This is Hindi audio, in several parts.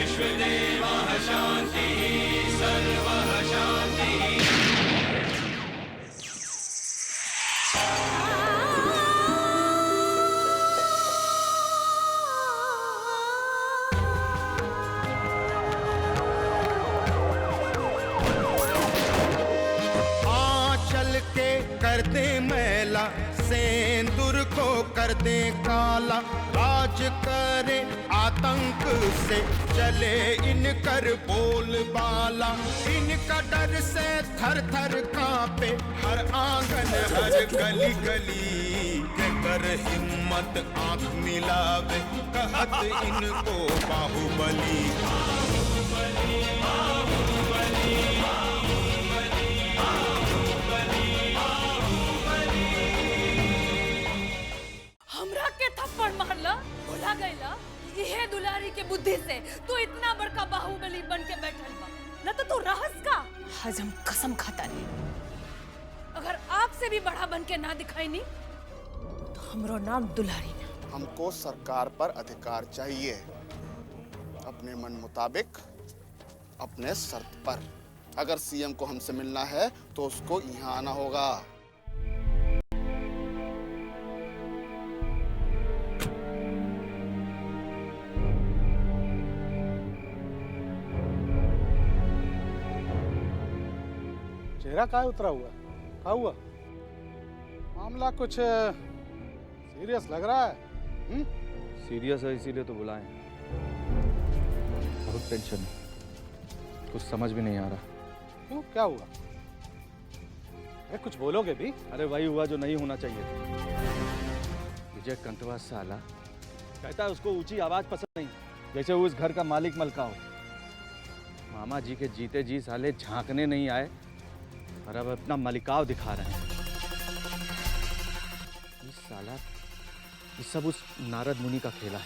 विश्वदेवः शान्तिः सर्वः शान्तिः। आंचल के कर दे मैला, सेंदूर को कर दे काला, राज करे आतंक से चले इनकर बोलबाला। इनका डर से थर थर कांपे हर आंगन हर गली गली। के कर हिम्मत आंख मिलावे कहत इनको बाहुबली। हमरा के थप्पड़ मारला, भुला गईला इहे दुलारी के बुद्धि से तू इतना बड़का बाहुबली बन के बैठल बा। न तो तू रहस का। आज हम कसम खाता नहीं, अगर आपसे भी बड़ा बन के ना दिखाई नहीं तो हमरो नाम दुलारी ना। हमको सरकार पर अधिकार चाहिए, अपने मन मुताबिक, अपने शर्त पर। अगर सीएम को हमसे मिलना है तो उसको यहाँ आना होगा। चेहरा काय उतरा हुआ? क्या हुआ? मामला कुछ सीरियस लग रहा है। सीरियस है इसीलिए तो बुलाए। बहुत टेंशन है, कुछ समझ भी नहीं आ रहा। क्यों, क्या हुआ? अरे कुछ बोलोगे भी? अरे वही हुआ जो नहीं होना चाहिए था। विजय कंतवा साला कहता है उसको ऊंची आवाज पसंद नहीं, जैसे वो उस घर का मालिक मलका हो। मामा जी के जीते जी साले झांकने नहीं आए और अब अपना मलिकाव दिखा रहे हैं। इस साला ये सब उस नारद मुनि का खेला है।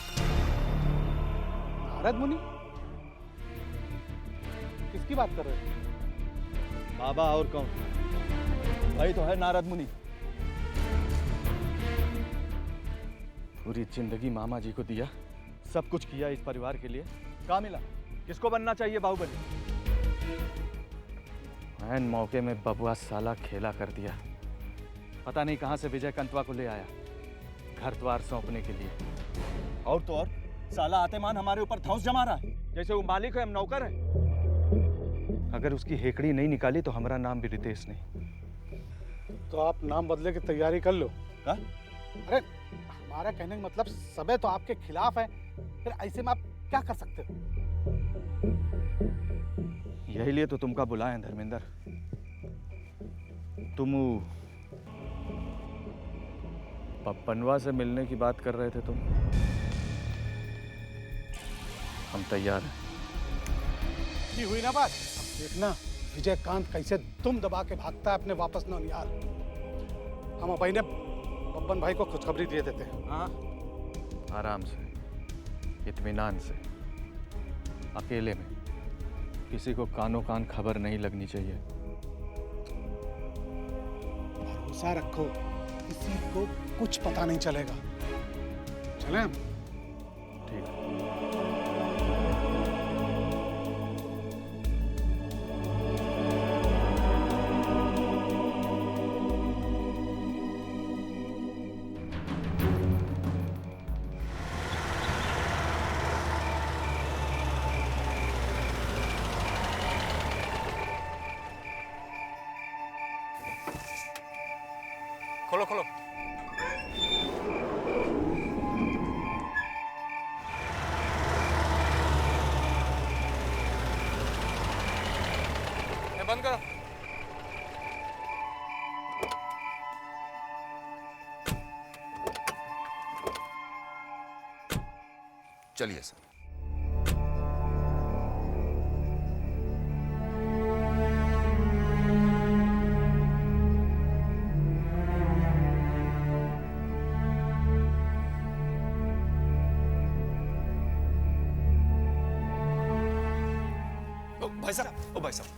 नारद मुनि? किसकी बात कर रहे हो? बाबा और कौन? वही तो है नारद मुनि। पूरी जिंदगी मामा जी को दिया, सब कुछ किया इस परिवार के लिए। कहाँ मिला? किसको बनना चाहिए बाहुबली? ऐन मौके में बबुआ साला खेला कर दिया। पता नहीं कहां से विजय कंतवा को ले आया घर द्वार सौंपने के लिए। और तो और साला आतेमान हमारे ऊपर धौंस जमा रहा है, जैसे वो मालिक है हम नौकर हैं। अगर उसकी हेकड़ी नहीं निकाली तो हमारा नाम भी रितेश नहीं। तो आप नाम बदले की तैयारी कर लो। हा? अरे हमारा कहने का मतलब सबे तो आपके खिलाफ है, फिर ऐसे में आप क्या कर सकते हो? यही लिए तो तुमका बुलाए धर्मेंद्र। तुम पप्पनवा से मिलने की बात कर रहे थे तुम। हम तैयार हैं। ये हुई ना बात। देखना विजयकांत कैसे तुम दबा के भागता है अपने वापस नौनिहाल। हम भाई ने बब्बन भाई को खुशखबरी दे देते हैं। हाँ, आराम से, इत्मीनान से, अकेले में। किसी को कानों कान खबर नहीं लगनी चाहिए। भरोसा रखो, किसी को कुछ पता नहीं चलेगा। चलें हम? ठीक है। खोलो खोलो। ये बंद करो। चलिए सर। भाई साहब,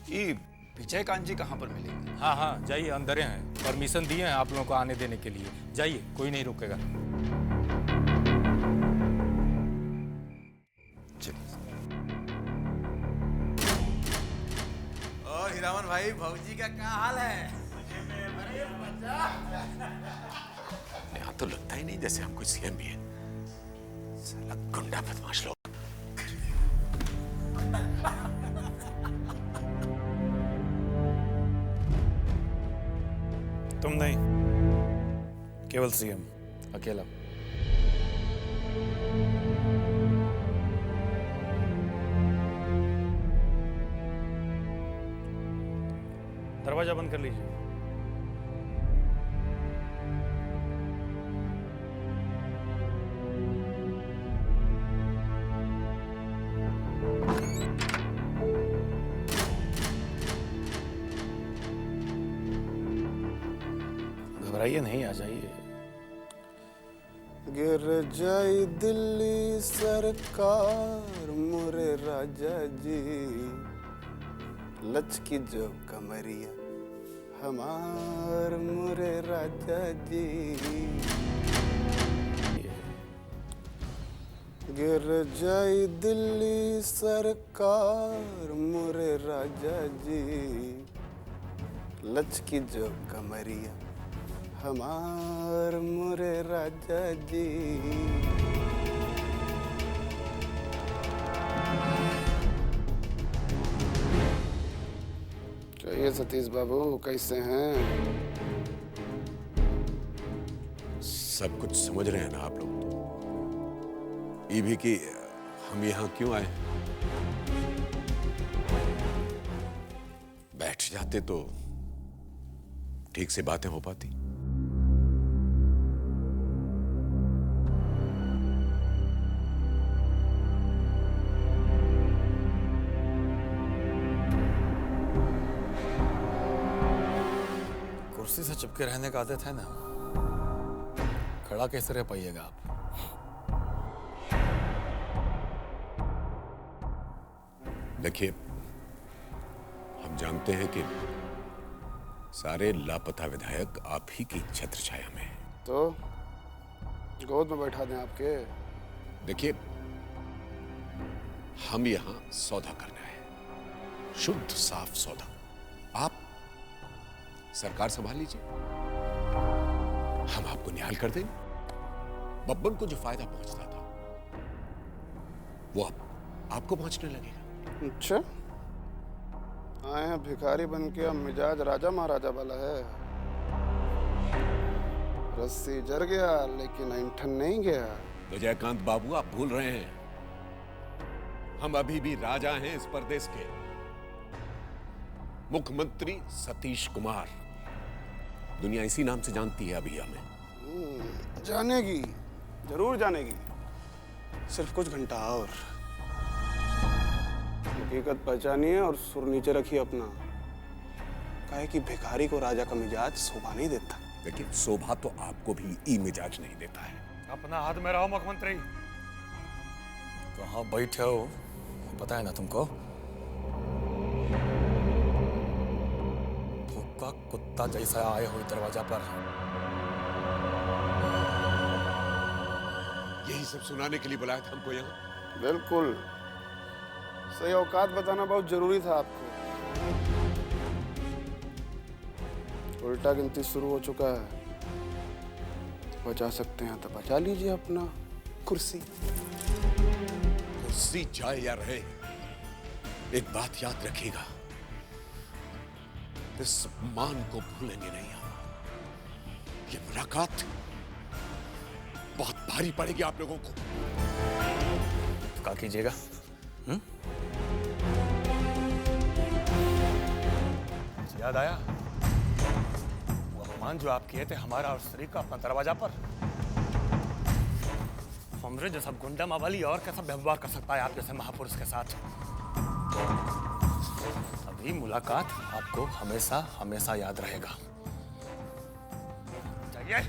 ये विजयकांत जी कहाँ पर मिलेंगे? हाँ हाँ जाइए, अंदर हैं, परमिशन दिए हैं आप लोगों को आने देने के लिए। जाइए, कोई नहीं रुकेगा। चलिए। चमन भाई भौजी का क्या हाल है? यहाँ तो लगता ही नहीं जैसे हम कोई सीएम भी है। साला गुंडा बदमाश लोग। तुम नहीं, केवल सीएम अकेला। दरवाजा बंद कर लीजिए। घबराइए नहीं, आ जाइए। गिर जाई दिल्ली सरकार मोरे राजा जी, लचकी जो कमरिया हमार मोरे राजा जी। गिर जाई दिल्ली सरकार मोरे राजा जी, लचकी जो कमरिया हमार मोरे राजा जी। कहिए सतीश बाबू, कैसे हैं? सब कुछ समझ रहे हैं ना आप लोग? तो ये भी कि हम यहाँ क्यों आए। बैठ जाते तो ठीक से बातें हो पाती। कुर्सी से चिपके रहने का आदत है ना, खड़ा कैसे रह पाइएगा आप? देखिए, हम जानते हैं कि सारे लापता विधायक आप ही की छत्र छाया में हैं। तो गोद में बैठा दें आपके। देखिए, हम यहां सौदा करना है, शुद्ध साफ सौदा। आप सरकार संभाल लीजिए, हम आपको निहाल कर देंगे। बब्बन को जो फायदा पहुंचता था वो अब आपको पहुंचने लगेगा। अच्छा, आए हैं भिखारी बन के, अब मिजाज राजा महाराजा वाला है। रस्सी जर गया लेकिन ऐंठन नहीं गया। विजयकांत बाबू, आप भूल रहे हैं, हम अभी भी राजा हैं इस प्रदेश के। मुख्यमंत्री सतीश कुमार, दुनिया इसी नाम से जानती है अभी हमें। जानेगी, जरूर जानेगी। सिर्फ कुछ घंटा और। हकीकत पहचानिए और सुर नीचे रखिए अपना। काहे कि भिखारी को राजा का मिजाज शोभा नहीं देता। लेकिन शोभा तो आपको भी ई मिजाज नहीं देता है। अपना हाथ में रहो मुख्यमंत्री। कहाँ बैठे हो पता है ना तुमको? भूखा कुत्ता जैसा आए हो दरवाजा पर। यही सब सुनाने के लिए बुलाया था हमको यहाँ? बिल्कुल सही। औकात बताना बहुत जरूरी था आपको। उल्टा गिनती शुरू हो चुका है। तो बचा सकते हैं तो बचा लीजिए अपना कुर्सी। कुर्सी जाए या रहे, एक बात याद रखिएगा, इस मान को भूलेंगे नहीं हम। ये मुलाकात बहुत भारी पड़ेगी आप लोगों को। क्या कीजिएगा? याद आया वो अपमान जो आप किए थे हमारा और स्त्री का अपना दरवाजा पर। हमरे जैसा गुंडा मावाली और कैसा व्यवहार कर सकता है आप जैसे महापुरुष के साथ? अभी मुलाकात आपको हमेशा हमेशा याद रहेगा। जाइए।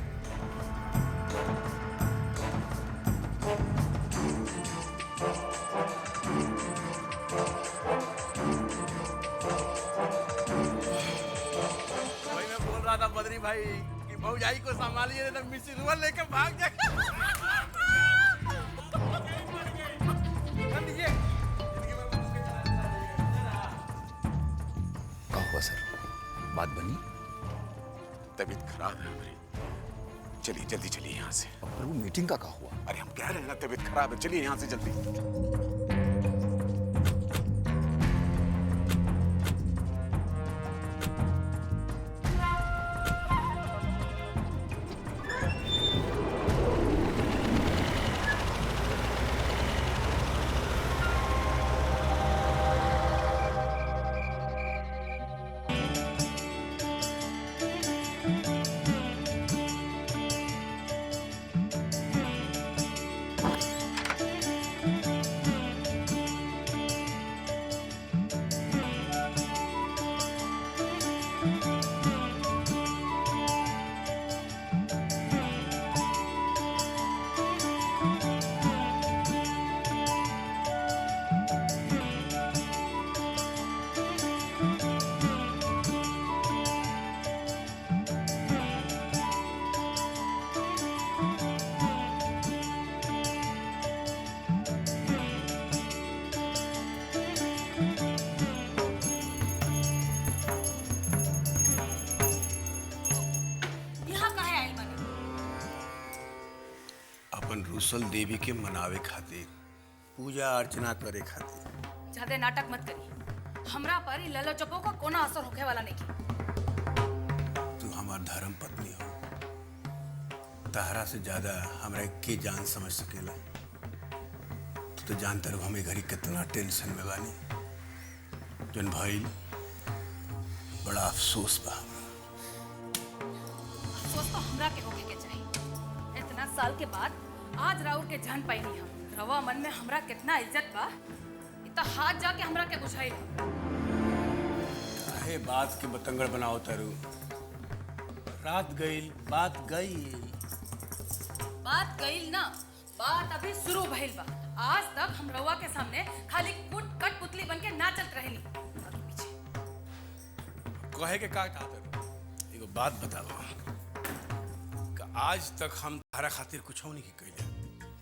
था बद्री भाई कि भौजाई को संभालिए तो मिर्ची रुअल लेकर भाग जाए। क्या हुआ बात बनी? तबीयत खराब है हमारी। चलिए जल्दी चलिए यहाँ से। पर वो मीटिंग का क्या हुआ? अरे हम कह रहे हैं ना तबीयत खराब है, चलिए यहाँ से जल्दी। अपन रूसल देवी के मनावे खातिर, पूजा अर्चना करे खातिर। ज्यादा नाटक मत करी। हमरा पर ई ललो चपो का कोना असर होखे वाला नहीं की। तू हमार धर्म पत्नी हो, तहरा से ज्यादा हमरा के जान समझ सकेला। तू तो जानता रहो हमें घरी कितना टेंशन में बानी। जन भाई बड़ा अफसोस बा। अफसोस तो हमरा के होके के चाहिए। इतना साल के बाद आज राउर के जान पाई नहीं हम। रवा मन में हमरा कितना इज्जत बा, इतना हाथ जाके हमरा के बुझाई। काहे बात के बतंगड़ बनाओ तारू। रात गईल, बात गईल। बात गईल ना, बात अभी शुरू भइल बा। आज तक हम रवा के सामने खाली कुट कट पुतली बन के नाचत रहली। आगे पीछे कहे के का तारू? एगो बात बताओ कि आज तक हम तारा खातिर कुछ नहीं की कइले।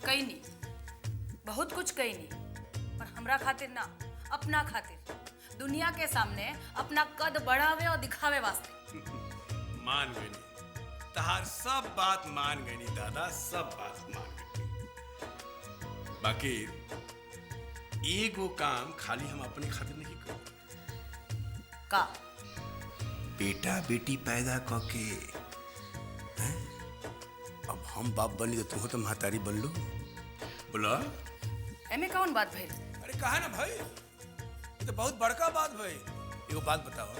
कई नहीं, बहुत कुछ कई नहीं, पर हमरा खातिर ना, अपना खातिर, दुनिया के सामने अपना कद बढ़ावे और दिखावे वास्ते। मान गई, तहार सब बात मान गई दादा, सब बात मान गई। बाकी एगो काम खाली हम अपने खातिर नहीं कर। का? बेटा बेटी पैदा करके अब हम बाप बनी तो तुम तो महतारी बन लो। बोला एमे कौन बात भइल? अरे कहा ना भाई, ये तो बहुत बड़का बात भाई। एगो बात बताओ,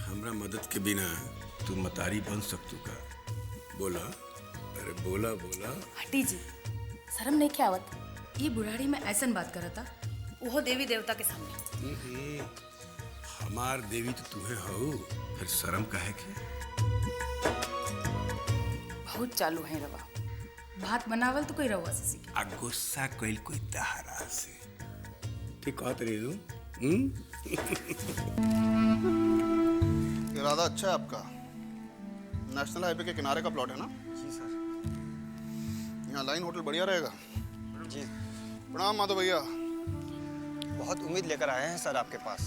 हमरा मदद के बिना तू मतारी बन सकतू का? बोला, अरे बोला बोला। हटी जी, शर्म नहीं क्या आवत? ये बुढ़ाड़ी में ऐसन बात करता, वो देवी देवता के सामने। हमार देवी तो तुम्हें हो, फिर शर्म काहे के? बहुत चालू है रवा। बात बनावल तो कोई रवा से सीखे। आ गुस्सा कइल कोई तहरा से। ठीक कहत रही तू। इरादा अच्छा है आपका। नेशनल हाईवे के किनारे का प्लॉट है ना? जी सर। यहाँ लाइन होटल बढ़िया रहेगा। जी। प्रणाम माधव भैया। बहुत उम्मीद लेकर आए हैं सर आपके पास।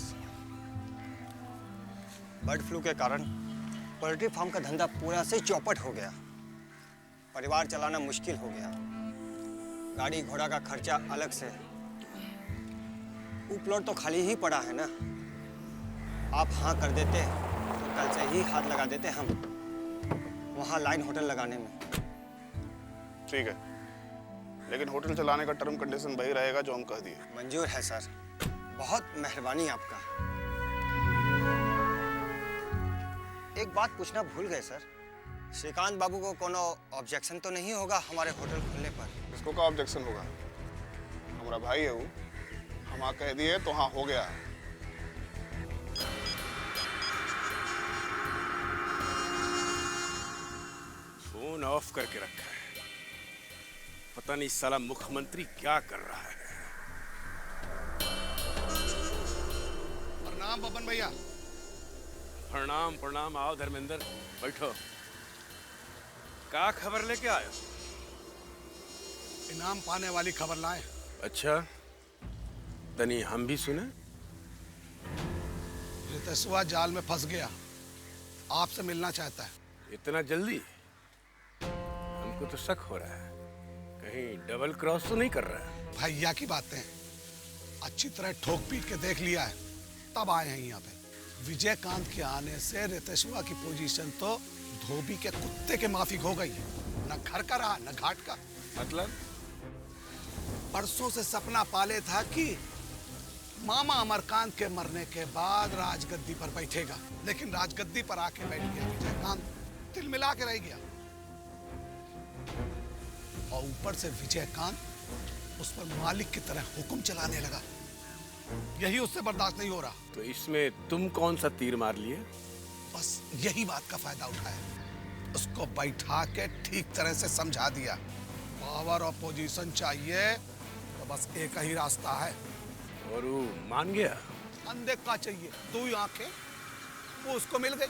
बर्ड फ्लू के कारण पोल्ट्री फार्म का धंधा पूरा से चौपट हो गया। परिवार चलाना मुश्किल हो गया। गाड़ी घोड़ा का खर्चा अलग से। वो प्लॉट तो खाली ही पड़ा है ना। आप हाँ कर देते तो कल से ही हाथ लगा देते हम वहाँ लाइन होटल लगाने में। ठीक है, लेकिन होटल चलाने का टर्म कंडीशन वही रहेगा जो हम कह दिए। मंजूर है सर, बहुत मेहरबानी आपका। एक बात पूछना भूल गए सर, श्रीकांत बाबू को कोनो ऑब्जेक्शन तो नहीं होगा हमारे होटल खुलने पर? इसको क्या ऑब्जेक्शन होगा? हमारा भाई है वो, हम हाँ कह दिए तो हाँ हो गया। फोन ऑफ करके रखा है, पता नहीं साला मुख्यमंत्री क्या कर रहा है। प्रणाम बबन भैया। प्रणाम प्रणाम। आओ धर्मेंद्र, बैठो। क्या खबर लेके आए? इनाम पाने वाली खबर लाए। अच्छा, तनी हम भी सुने। रितेशवा जाल में फंस गया। आपसे मिलना चाहता है। इतना जल्दी? हमको तो शक हो रहा है, कहीं डबल क्रॉस तो नहीं कर रहा है। भैया की बातें अच्छी तरह ठोक पीट के देख लिया है, तब आए हैं यहाँ पे। विजयकांत के आने से रितेशवा की पोजीशन तो धोबी के कुत्ते के माफिक हो गई है। न घर का रहा न घाट का। मतलब? परसों से सपना पाले था कि मामा अमरकांत के मरने के बाद राजगद्दी पर बैठेगा, लेकिन राजगद्दी पर आके बैठ गया विजयकांत, दिल मिला के रह गया। और ऊपर से विजयकांत उस पर मालिक की तरह हुक्म चलाने लगा। यही उससे बर्दाश्त नहीं हो रहा। तो इसमें तुम कौन सा तीर मार लिए? बस यही बात का फायदा उठाया, उसको बैठा के ठीक तरह से समझा दिया। पावर और पोजीशन चाहिए तो बस एक ही रास्ता है। और वो मान गया? अंधे का चाहिए, 2 आंखें, वो उसको मिल गई,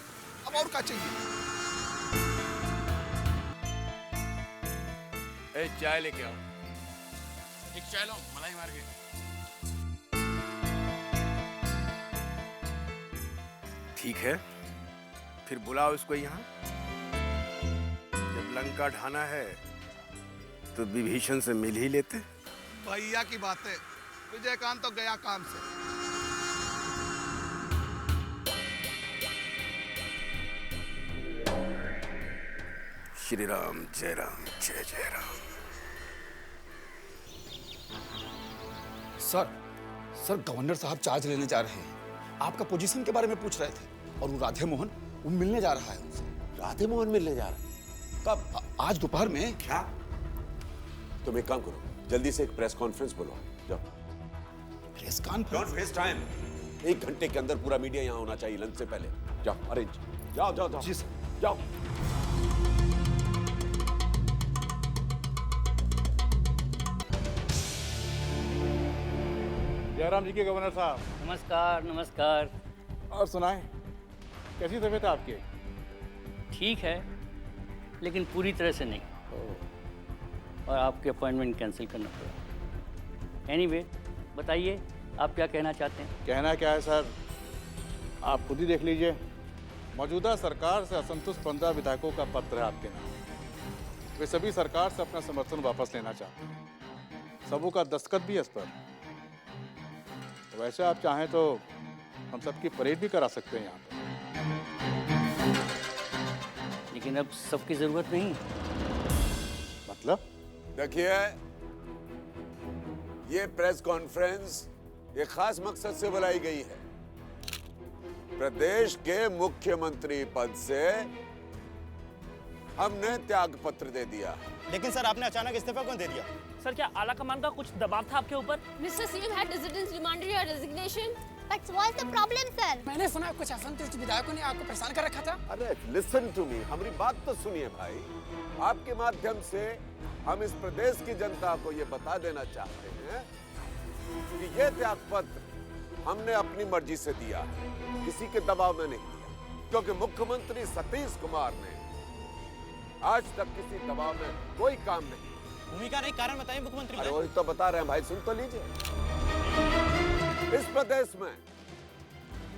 अब और क्या चाहिए। ए, चाय लेके आओ। एक चाय लो, मलाई मार के। ठीक है, फिर बुलाओ इसको यहाँ। जब लंका ढाना है तो विभीषण से मिल ही लेते। भैया की बातें, विजयकांत तो गया काम से। श्री राम जय राम। सर गवर्नर साहब चार्ज लेने जा रहे हैं। आपका पोजीशन के बारे में पूछ रहे थे, और वो राधे मोहन वो मिलने जा रहा है उनसे। राधे मोहन मिलने जा रहा है? कब? आज दोपहर में। क्या? तुम एक काम करो, जल्दी से एक प्रेस कॉन्फ्रेंस बुलाओ। जाओ। Press conference? Don't waste time. 1 घंटे के अंदर पूरा मीडिया यहाँ होना चाहिए लंच से पहले। जाओ अरेंज। जाओ। जी सर। जाओ। जयराम जी के गवर्नर साहब। नमस्कार। और सुनाएं, कैसी तबीयत है आपकी? ठीक है, लेकिन पूरी तरह से नहीं। और आपके अपॉइंटमेंट कैंसिल करना पड़ा। एनीवे, बताइए आप क्या कहना चाहते हैं? कहना क्या है सर, आप खुद ही देख लीजिए। मौजूदा सरकार से असंतुष्ट 15 विधायकों का पत्र है आपके नाम। वे सभी सरकार से अपना समर्थन वापस लेना चाहते हैं। सबों का दस्तखत भी है इस पर। वैसे आप चाहें तो हम सबकी परेड भी करा सकते हैं यहाँ पर। लेकिन अब सबकी जरूरत नहीं। मतलब? देखिए, ये प्रेस कॉन्फ्रेंस एक खास मकसद से बुलाई गई है। प्रदेश के मुख्यमंत्री पद से हमने त्याग पत्र दे दिया। लेकिन सर, आपने अचानक इस्तीफा क्यों दे दिया? सर, क्या आला कमान का कुछ दबाव था आपके ऊपर? Mr. CM had dissidents demanded your resignation. But what's the problem, sir? मैंने सुना कुछ असंतुष्ट विधायकों ने आपको परेशान कर रखा था। अरे लिसन टू मी, हमारी बात तो सुनिए भाई। आपके माध्यम से हम इस प्रदेश की जनता को ये बता देना चाहते हैं कि ये त्याग पत्र हमने अपनी मर्जी से दिया है, किसी के दबाव में नहीं दिया। क्योंकि मुख्यमंत्री सतीश कुमार ने आज तक किसी दबाव में कोई काम नहीं। भूमिका नहीं, कारण बताइए मुख्यमंत्री। अरे वही तो बता रहे हैं भाई, सुन तो लीजिए। इस प्रदेश में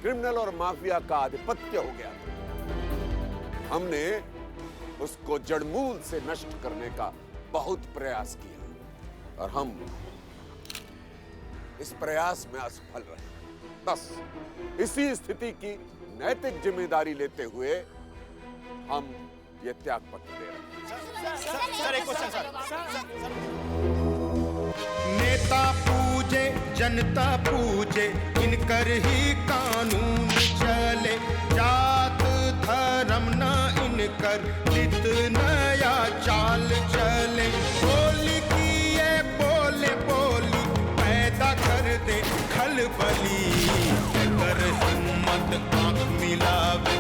क्रिमिनल और माफिया का आधिपत्य हो गया था। हमने उसको जड़मूल से नष्ट करने का बहुत प्रयास किया और हम इस प्रयास में असफल रहे। बस इसी स्थिति की नैतिक जिम्मेदारी लेते हुए हम ये त्याग पत्र दे रहे हैं। सर, एक क्वेश्चन सर। नेता पूजे जनता पूजे, इनकर ही कानून चले। जात धर्म न इनकर, नित नया चाल चले। बोली की ये बोले बोली पैदा कर दे खलबली। कर हिम्मत आंख मिलावे